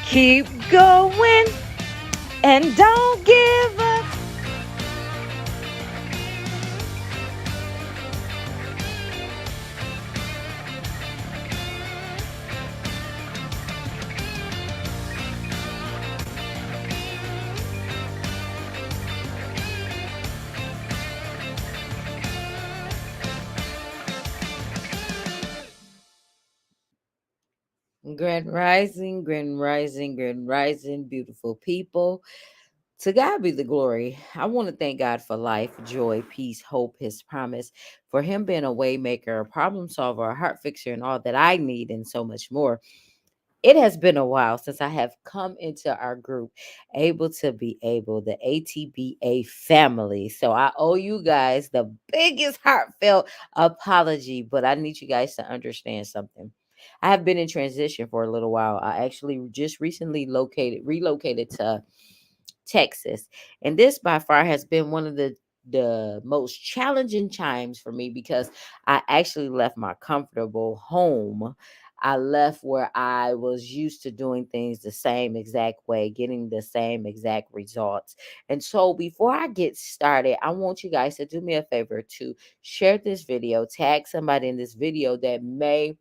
Keep going and don't give up. Grand rising, grand rising, beautiful people. To God be the glory. I want to thank God for life, joy, peace, hope, His promise, for Him being a way maker, a problem solver, a heart fixer, and all that I need, and so much more. It has been a while since I have come into our group, able to be able, the ATBA family. So I owe you guys the biggest heartfelt apology, but I need you guys to understand something. I have been in transition for a little while. I actually just recently relocated to Texas. And this by far has been one of the most challenging times for me because I actually left my comfortable home. I left where I was used to doing things the same exact way, getting the same exact results. And so before I get started, I want you guys to do me a favor to share this video, tag somebody in this video that may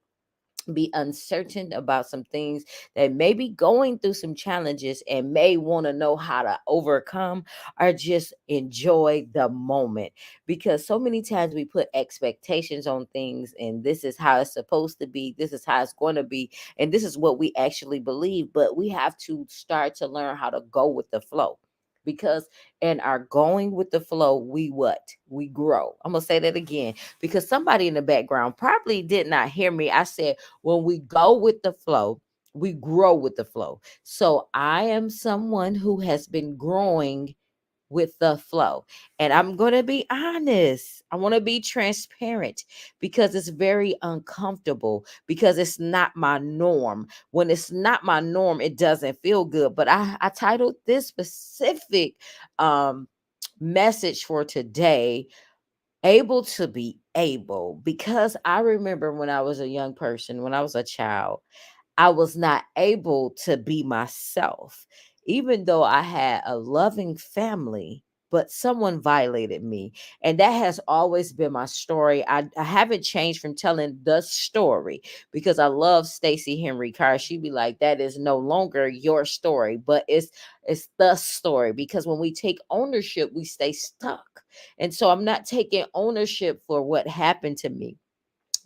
be uncertain about some things, that may be going through some challenges and may want to know how to overcome or just enjoy the moment. Because so many times we put expectations on things, and this is how it's supposed to be, this is how it's going to be, and this is what we actually believe. But we have to start to learn how to go with the flow. Because in our going with the flow, we what? We grow. I'm gonna say that again because somebody in the background probably did not hear me. I said when we go with the flow, we grow with the flow. So I am someone who has been growing with the flow. And I'm going to be honest. I want to be transparent because it's very uncomfortable, because it's not my norm. When it's not my norm, it doesn't feel good. But I titled this specific um message for today, able to be able, because I remember when I was a young person, when I was a child, I was not able to be myself, even though I had a loving family. But someone violated me. And that has always been my story. I haven't changed from telling the story because I love Stacey Henry Carr. She'd be like, that is no longer your story, but it's the story. Because when we take ownership, we stay stuck. And so I'm not taking ownership for what happened to me.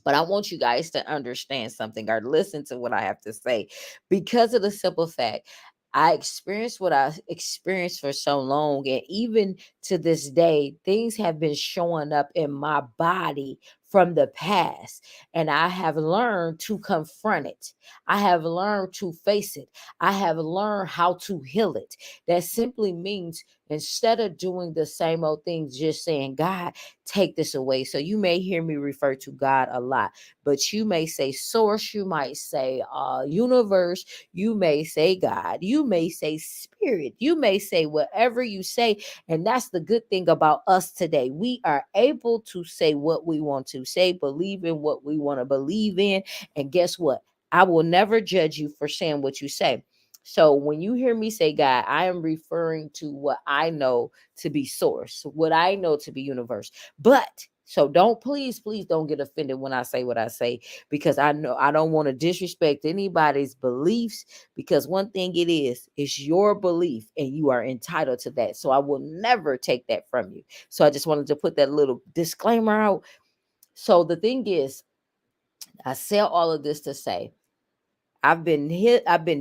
But I want you guys to understand something or listen to what I have to say, because of the simple fact I experienced what I experienced for so long. And even to this day, things have been showing up in my body from the past. And I have learned to confront it. I have learned to face it. I have learned how to heal it. That simply means instead of doing the same old things, just saying, God, take this away. So you may hear me refer to God a lot, but you may say source, you might say universe, you may say God, you may say spirit, you may say whatever you say. And that's the good thing about us today. We are able to say what we want to say, believe in what we want to believe in. And guess what? I will never judge you for saying what you say. So when you hear me say God, I am referring to what I know to be source, what I know to be universe. But so don't, please don't get offended when I say what I say, because I know I don't want to disrespect anybody's beliefs, because one thing it is your belief and you are entitled to that. So I will never take that from you. So I just wanted to put that little disclaimer out. So the thing is, I say all of this to say I've been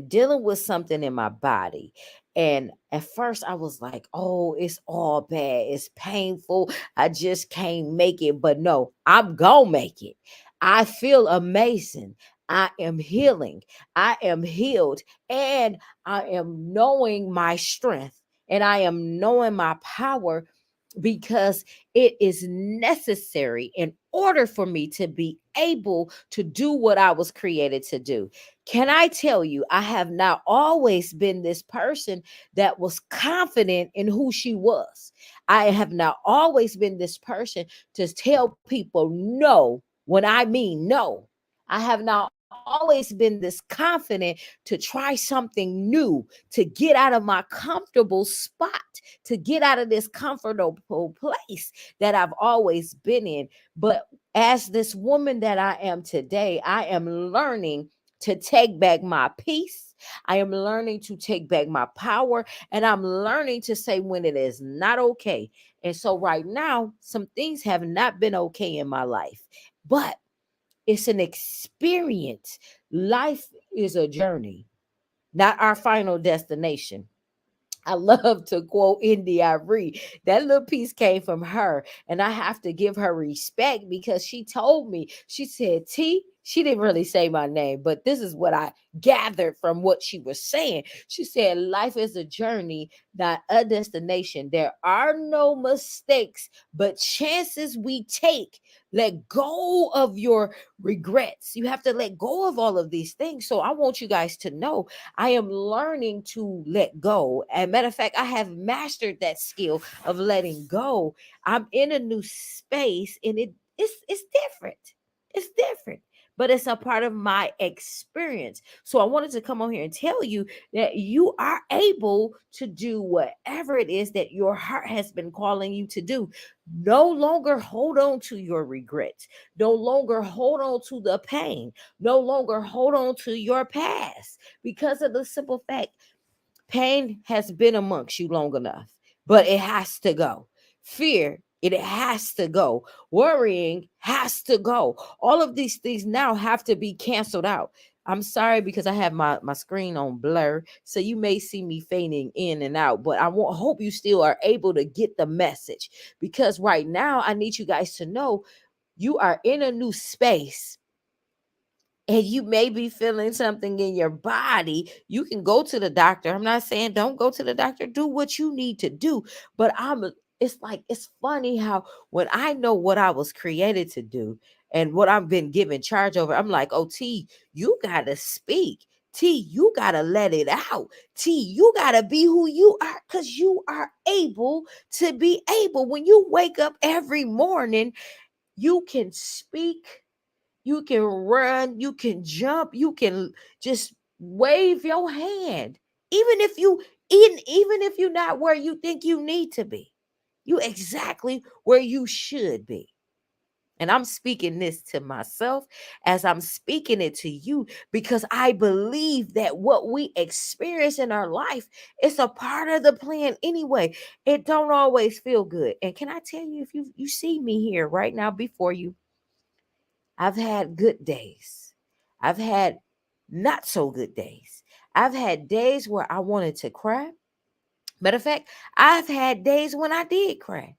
dealing with something in my body. And at first I was like, oh, it's all bad. It's painful. I just can't make it. But no, I'm gonna make it. I feel amazing. I am healing. I am healed. And I am knowing my strength. And I am knowing my power, because it is necessary in order for me to be able to do what I was created to do. Can I tell you, I have not always been this person that was confident in who she was. I have not always been this person to tell people no when I mean no. I have not always been this confident to try something new, to get out of my comfortable spot, to get out of this comfortable place that I've always been in. But as this woman that I am today, I am learning to take back my peace. I am learning to take back my power, and I'm learning to say when it is not okay. And so, right now, some things have not been okay in my life, but it's an experience. Life is a journey, not our final destination. I love to quote Indy Ivory. That little piece came from her, and I have to give her respect because she told me, she said, T, she didn't really say my name, but this is what I gathered from what she was saying. She said, life is a journey, not a destination. There are no mistakes, but chances we take. Let go of your regrets. You have to let go of all of these things. So I want you guys to know I am learning to let go. And matter of fact, I have mastered that skill of letting go. I'm in a new space, and it's different. It's different. But it's a part of my experience. So I wanted to come on here and tell you that you are able to do whatever it is that your heart has been calling you to do. No longer hold on to your regrets. No longer hold on to the pain. No longer hold on to your past, because of the simple fact pain has been amongst you long enough, but it has to go. Fear, it has to go. Worrying has to go. All of these things now have to be canceled out. I'm sorry because I have my screen on blur, so you may see me fading in and out, but hope you still are able to get the message, because right now I need you guys to know you are in a new space, and you may be feeling something in your body. You can go to the doctor. I'm not saying don't go to the doctor. Do what you need to do. But it's like, it's funny how when I know what I was created to do and what I've been given charge over, I'm like, oh, T, you gotta speak. T, you gotta let it out. T, you gotta be who you are, because you are able to be able. When you wake up every morning, you can speak, you can run, you can jump, you can just wave your hand. Even if you even if you're not where you think you need to be. You exactly where you should be. And I'm speaking this to myself as I'm speaking it to you, because I believe that what we experience in our life is a part of the plan anyway. It don't always feel good. And can I tell you, if you see me here right now before you, I've had good days. I've had not so good days. I've had days where I wanted to cry. Matter of fact, I've had days when I did cry.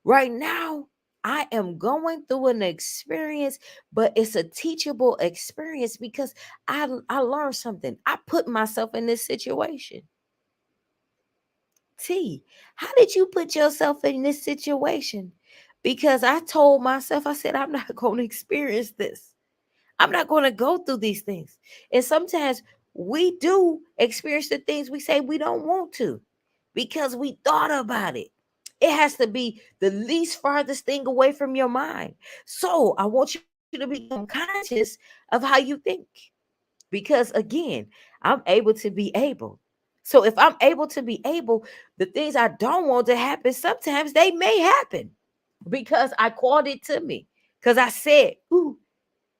Right now, I am going through an experience, but it's a teachable experience because I learned something. I put myself in this situation. T, how did you put yourself in this situation? Because I told myself, I said, I'm not going to experience this. I'm not going to go through these things. And sometimes we do experience the things we say we don't want to because we thought about it. It has to be the least farthest thing away from your mind. So I want you to become conscious of how you think. Because again, I'm able to be able. So if I'm able to be able, the things I don't want to happen, sometimes they may happen because I called it to me. Because I said, ooh,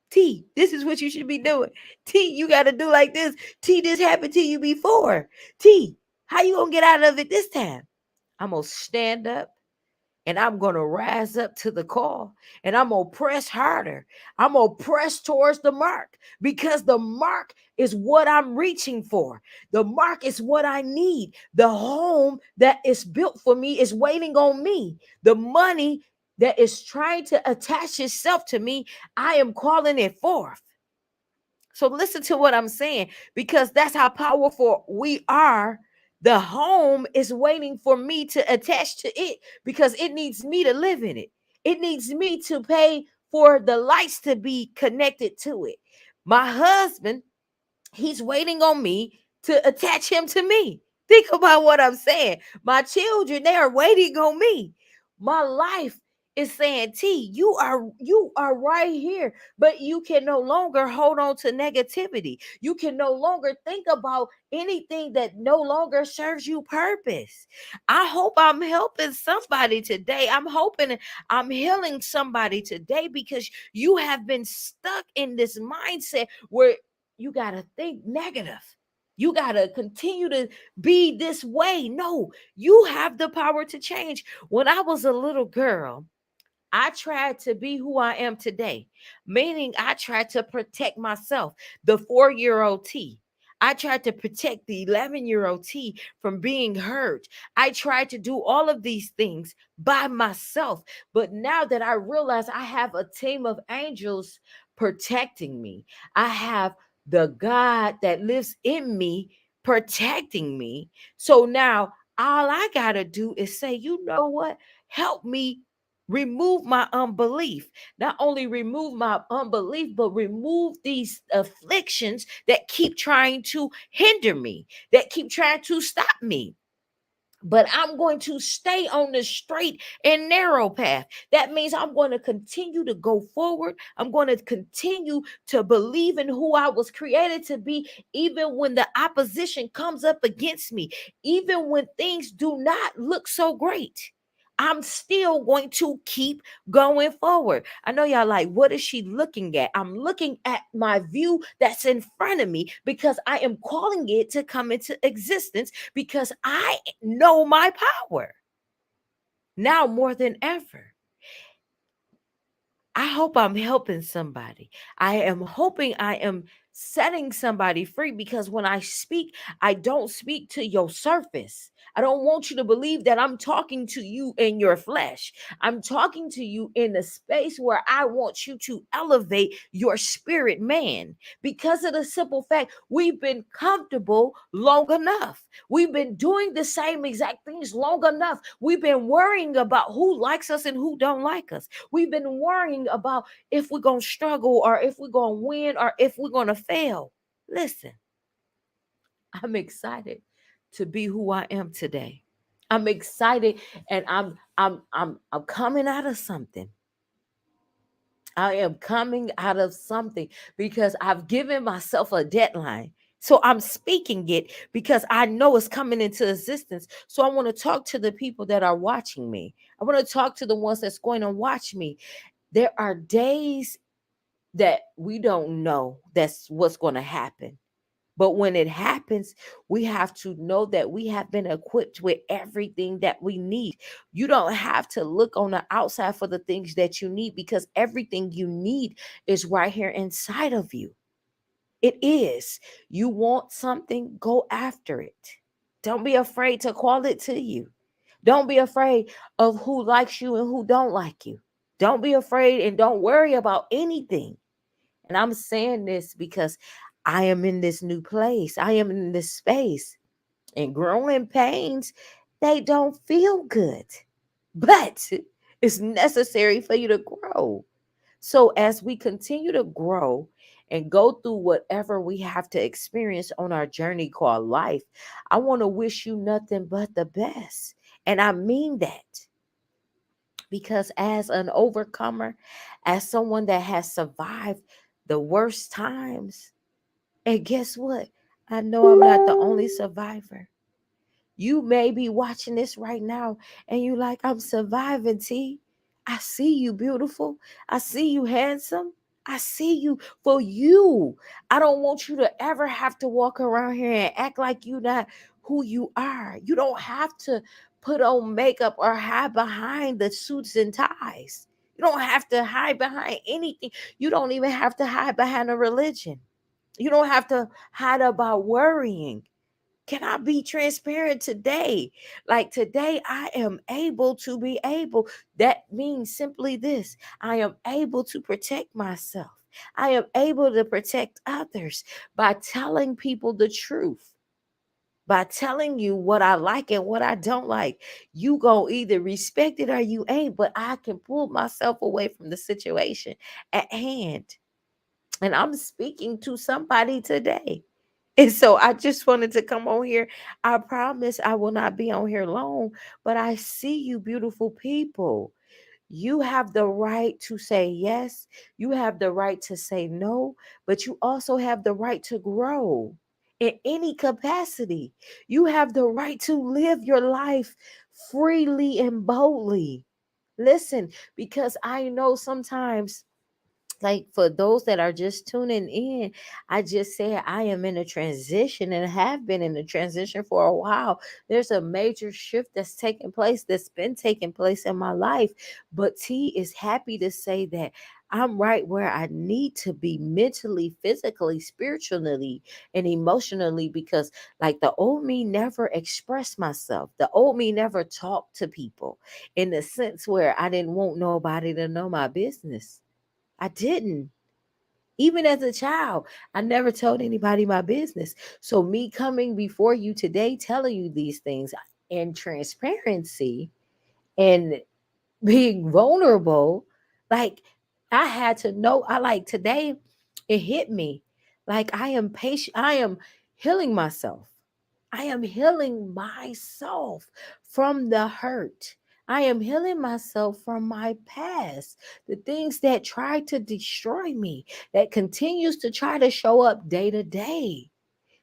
T, this is what you should be doing. T, you got to do like this. T, this happened to you before. T, how you going to get out of it this time? I'm going to stand up, and I'm going to rise up to the call, and I'm going to press harder. I'm going to press towards the mark, because the mark is what I'm reaching for. The mark is what I need. The home that is built for me is waiting on me. The money that is trying to attach itself to me, I am calling it forth. So listen to what I'm saying, because that's how powerful we are. The home is waiting for me to attach to it because it needs me to live in it. It needs me to pay for the lights to be connected to it. My husband, he's waiting on me to attach him to me. Think about what I'm saying. My children, they are waiting on me. My life is saying, T, you are right here, but you can no longer hold on to negativity. You can no longer think about anything that no longer serves you purpose. I hope I'm helping somebody today. I'm hoping I'm healing somebody today, because you have been stuck in this mindset where you got to think negative. You got to continue to be this way. No, you have the power to change. When I was a little girl, I tried to be who I am today, meaning I tried to protect myself, the 4-year old T. I tried to protect the 11-year old T from being hurt. I tried to do all of these things by myself. But now that I realize I have a team of angels protecting me, I have the God that lives in me protecting me. So now all I got to do is say, you know what? Help me remove my unbelief. Not only remove my unbelief, but remove these afflictions that keep trying to hinder me, that keep trying to stop me. But I'm going to stay on the straight and narrow path. That means I'm going to continue to go forward. I'm going to continue to believe in who I was created to be, even when the opposition comes up against me, even when things do not look so great. I'm still going to keep going forward. I know y'all like, what is she looking at? I'm looking at my view that's in front of me, because I am calling it to come into existence, because I know my power now more than ever. I hope I'm helping somebody. I am hoping I am setting somebody free, because when I speak, I don't speak to your surface. I don't want you to believe that I'm talking to you in your flesh. I'm talking to you in a space where I want you to elevate your spirit man, because of the simple fact we've been comfortable long enough. We've been doing the same exact things long enough. We've been worrying about who likes us and who don't like us. We've been worrying about if we're going to struggle, or if we're going to win, or if we're going to fail. Listen, I'm excited to be who I am today. I'm excited, and I'm coming out of something. I am coming out of something, because I've given myself a deadline. So I'm speaking it because I know it's coming into existence. So I want to talk to the people that are watching me. I want to talk to the ones that's going to watch me. There are days that we don't know that's what's going to happen. But when it happens, we have to know that we have been equipped with everything that we need. You don't have to look on the outside for the things that you need, because everything you need is right here inside of you. It is. You want something, go after it. Don't be afraid to call it to you. Don't be afraid of who likes you and who don't like you. Don't be afraid, and don't worry about anything. And I'm saying this because I am in this new place. I am in this space. And growing pains, they don't feel good. But it's necessary for you to grow. So as we continue to grow and go through whatever we have to experience on our journey called life, I want to wish you nothing but the best. And I mean that, because as an overcomer, as someone that has survived the worst times, and guess what? I know I'm not the only survivor. You may be watching this right now and you like, I'm surviving, T. I see you, beautiful. I see you, handsome. I see you for you. I don't want you to ever have to walk around here and act like you not who you are. You don't have to put on makeup or hide behind the suits and ties. You don't have to hide behind anything. You don't even have to hide behind a religion. You don't have to hide about worrying. Can I be transparent today? Like today, I am able to be able. That means simply this: I am able to protect myself. I am able to protect others by telling people the truth, by telling you what I like and what I don't like. You go either respect it or you ain't, but I can pull myself away from the situation at hand. And I'm speaking to somebody today. And so I just wanted to come on here. I promise I will not be on here long, but I see you, beautiful people. You have the right to say yes. You have the right to say no, but you also have the right to grow in any capacity. You have the right to live your life freely and boldly. Listen, because I know sometimes, like for those that are just tuning in, I just said I am in a transition and have been in a transition for a while. There's a major shift that's taking place, that's been taking place in my life. But T is happy to say that I'm right where I need to be mentally, physically, spiritually, and emotionally, because like the old me never expressed myself. The old me never talked to people in the sense where I didn't want nobody to know my business. I didn't. Even as a child, I never told anybody my business. So, me coming before you today, telling you these things in transparency and being vulnerable, like I had to know. I like today, it hit me. Like I am patient, I am healing myself. I am healing myself from the hurt. I am healing myself from my past, the things that try to destroy me, that continues to try to show up day to day.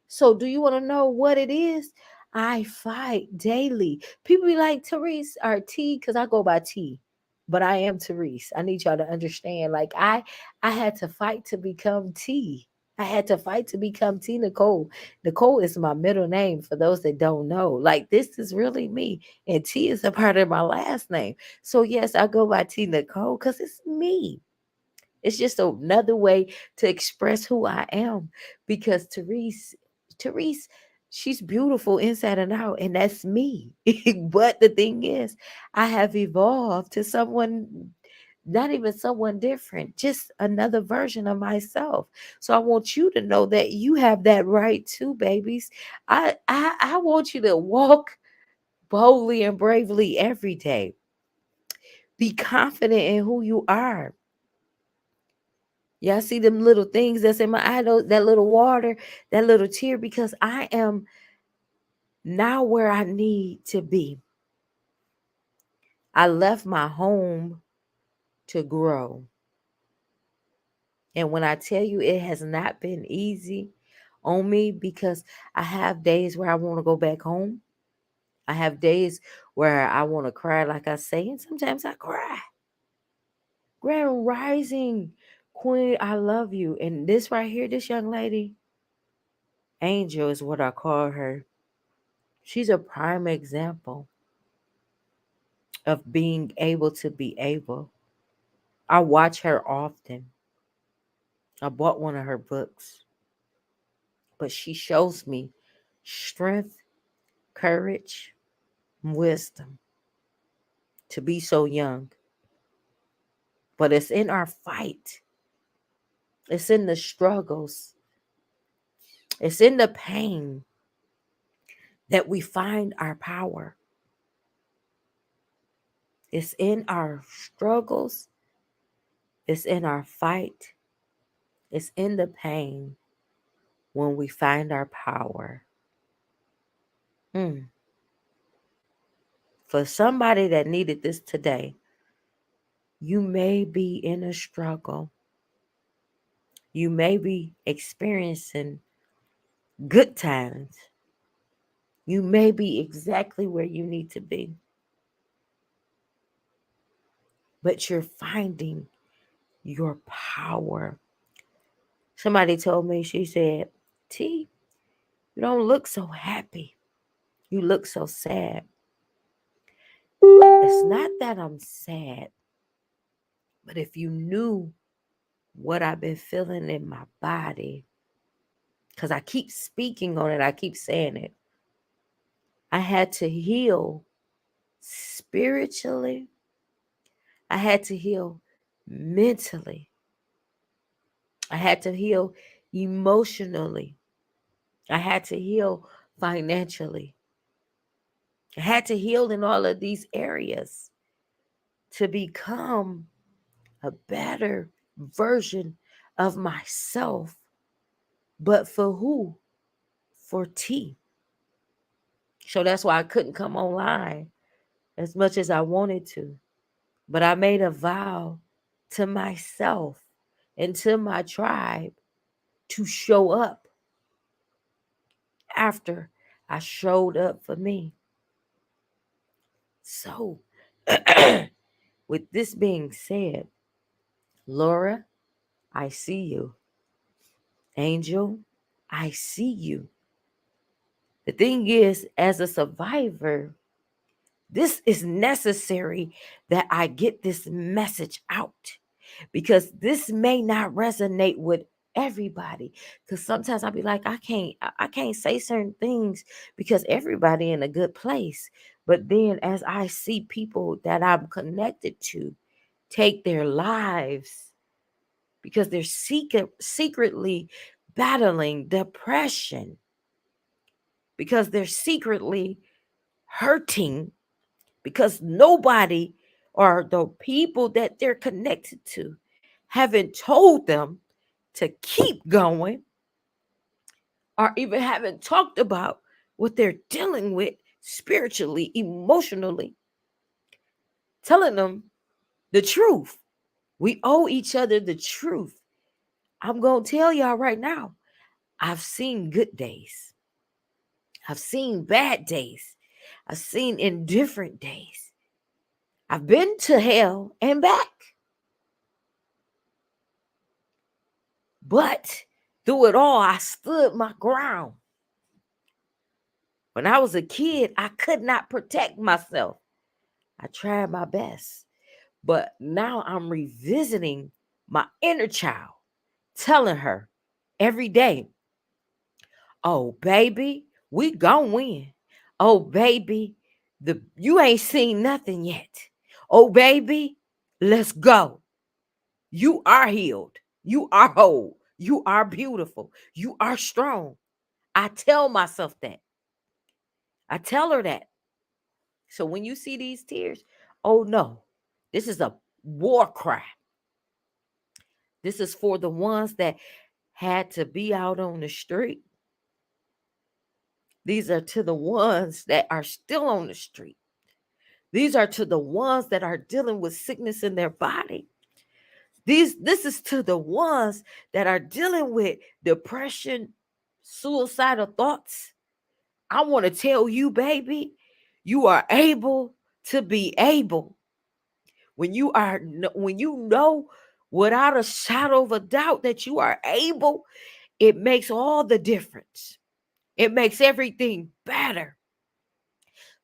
So, do you want to know what it is? I fight daily. People be like, Therese or T, because I go by T, but I am Therese. I need y'all to understand. Like, I had to fight to become T. I had to fight to become T Nicole. Nicole is my middle name for those that don't know. Like, this is really me. And T is a part of my last name. So, yes, I go by T Nicole because it's me. It's just another way to express who I am, because Therese, she's beautiful inside and out, and that's me. But the thing is, I have evolved to someone, not even someone different, just another version of myself. So I want you to know that you have that right too, babies. I want you to walk boldly and bravely every day. Be confident in who you are. Y'all see them little things that's in my eye, that little water, that little tear, because I am now where I need to be. I left my home to grow. And when I tell you it has not been easy on me, because I have days where I want to go back home. I have days where I want to cry, like I say, and sometimes I cry. Grand Rising Queen, I love you. And this right here, this young lady, Angel is what I call her. She's a prime example of being able to be able. I watch her often. I bought one of her books, but she shows me strength, courage, wisdom to be so young. But it's in our fight, it's in the struggles, it's in the pain that we find our power. It's in our struggles, it's in our fight, it's in the pain when we find our power. Mm. For somebody that needed this today, you may be in a struggle. You may be experiencing good times. You may be exactly where you need to be, but you're finding your power. Somebody told me, she said, T, you don't look so happy. You look so sad. It's not that I'm sad, but if you knew what I've been feeling in my body, because I keep speaking on it, I keep saying it. I had to heal spiritually, I had to heal mentally, I had to heal emotionally, I had to heal financially, I had to heal in all of these areas to become a better version of myself. But for who? For T. So that's why I couldn't come online as much as I wanted to, But I made a vow to myself and to my tribe to show up after I showed up for me. So, with this being said, Laura, I see you. Angel, I see you. The thing is, as a survivor, this is necessary that I get this message out because this may not resonate with everybody. Because sometimes I'll be like, I can't say certain things because everybody in a good place. But then as I see people that I'm connected to take their lives because they're secretly battling depression, because they're secretly hurting, because nobody or the people that they're connected to haven't told them to keep going or even haven't talked about what they're dealing with spiritually, emotionally, telling them the truth. We owe each other the truth. I'm going to tell y'all right now, I've seen good days. I've seen bad days. I've seen indifferent days. I've been to hell and back. But through it all, I stood my ground. When I was a kid, I could not protect myself. I tried my best. But now I'm revisiting my inner child, telling her every day, oh, baby, we gon' win. Oh, baby, you ain't seen nothing yet. Oh, baby, let's go. You are healed. You are whole. You are beautiful. You are strong. I tell myself that. I tell her that. So when you see these tears, oh no, this is a war cry. This is for the ones that had to be out on the street. These are to the ones that are still on the street. These are to the ones that are dealing with sickness in their body. This is to the ones that are dealing with depression, suicidal thoughts. I want to tell you, baby, you are able to be able. When you know without a shadow of a doubt that you are able, it makes all the difference. It makes everything better.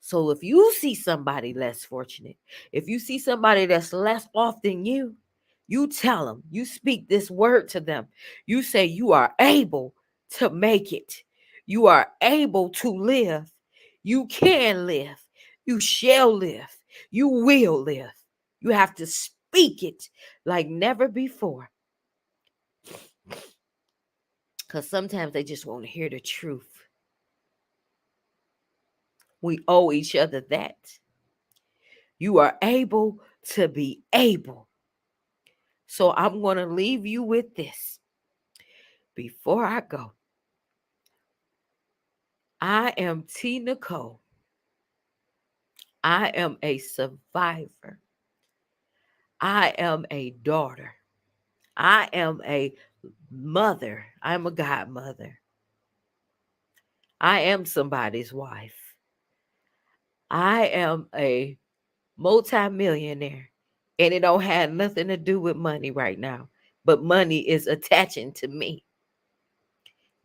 So if you see somebody less fortunate, if you see somebody that's less off than you tell them, you speak this word to them. You say you are able to make it. You are able to live. You can live. You shall live. You will live. You have to speak it like never before. Because sometimes they just want to hear the truth. We owe each other that. You are able to be able. So I'm going to leave you with this. Before I go, I am T. Nicole. I am a survivor. I am a daughter. I am a mother. I'm a godmother. I am somebody's wife. I am a multimillionaire. And it don't have nothing to do with money right now. But money is attaching to me.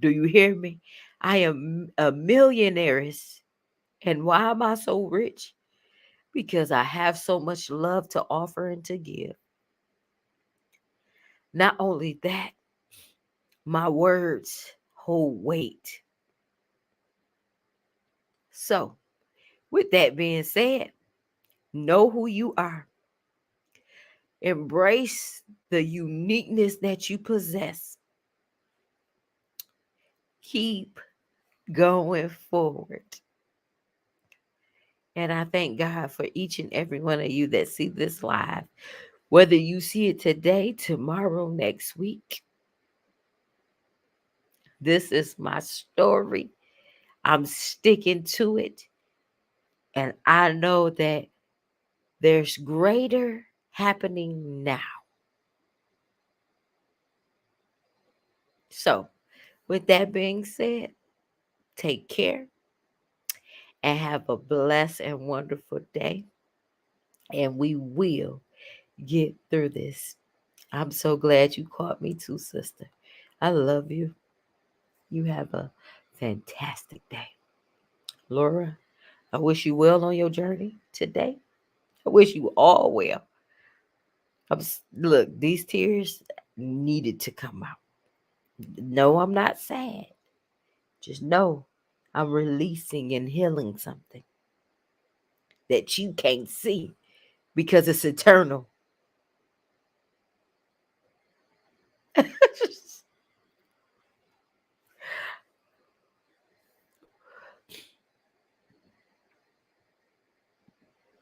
Do you hear me? I am a millionaires. And why am I so rich? Because I have so much love to offer and to give. Not only that, my words hold weight. So, with that being said, know who you are. Embrace the uniqueness that you possess. Keep going forward. And I thank God for each and every one of you that see this live. Whether you see it today, tomorrow, next week, this is my story. I'm sticking to it. And I know that there's greater happening now. So, with that being said, take care and have a blessed and wonderful day. And we will get through this. I'm so glad you caught me too, sister. I love you. You have a fantastic day. Laura, I wish you well on your journey today. I wish you all well. Look, these tears needed to come out. No, I'm not sad. Just know I'm releasing and healing something that you can't see because it's eternal.